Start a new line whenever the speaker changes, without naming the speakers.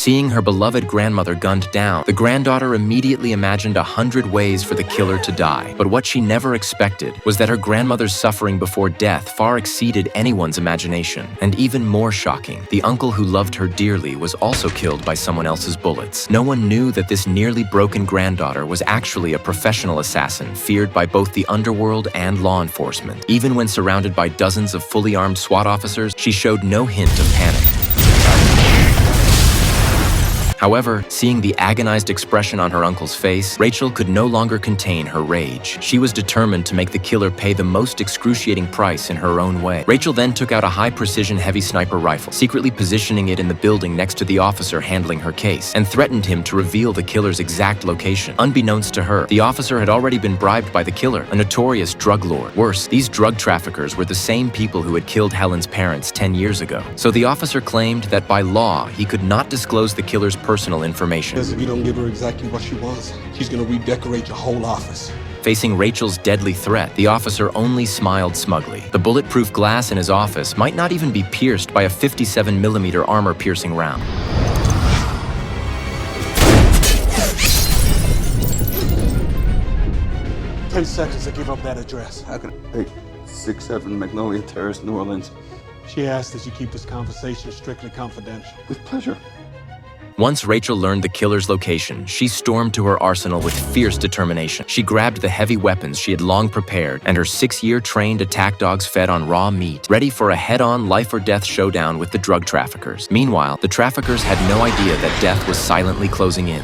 Seeing her beloved grandmother gunned down, the granddaughter immediately imagined 100 ways for the killer to die. But what she never expected was that her grandmother's suffering before death far exceeded anyone's imagination. And even more shocking, the uncle who loved her dearly was also killed by someone else's bullets. No one knew that this nearly broken granddaughter was actually a professional assassin feared by both the underworld and law enforcement. Even when surrounded by dozens of fully armed SWAT officers, she showed no hint of panic. However, seeing the agonized expression on her uncle's face, Rachel could no longer contain her rage. She was determined to make the killer pay the most excruciating price in her own way. Rachel then took out a high-precision heavy sniper rifle, secretly positioning it in the building next to the officer handling her case, and threatened him to reveal the killer's exact location. Unbeknownst to her, the officer had already been bribed by the killer, a notorious drug lord. Worse, these drug traffickers were the same people who had killed Helen's parents 10 years ago. So the officer claimed that by law, he could not disclose the killer's personal information.
Because if you don't give her exactly what she wants, she's gonna redecorate your whole office.
Facing Rachel's deadly threat, the officer only smiled smugly. The bulletproof glass in his office might not even be pierced by a 57mm armor-piercing round.
"10 seconds to give up that address."
How can I? Hey, 67 Magnolia Terrace, New Orleans.
She asked that you keep this conversation strictly confidential.
With pleasure.
Once Rachel learned the killer's location, she stormed to her arsenal with fierce determination. She grabbed the heavy weapons she had long prepared, and her 6-year trained attack dogs fed on raw meat, ready for a head-on life-or-death showdown with the drug traffickers. Meanwhile, the traffickers had no idea that death was silently closing in.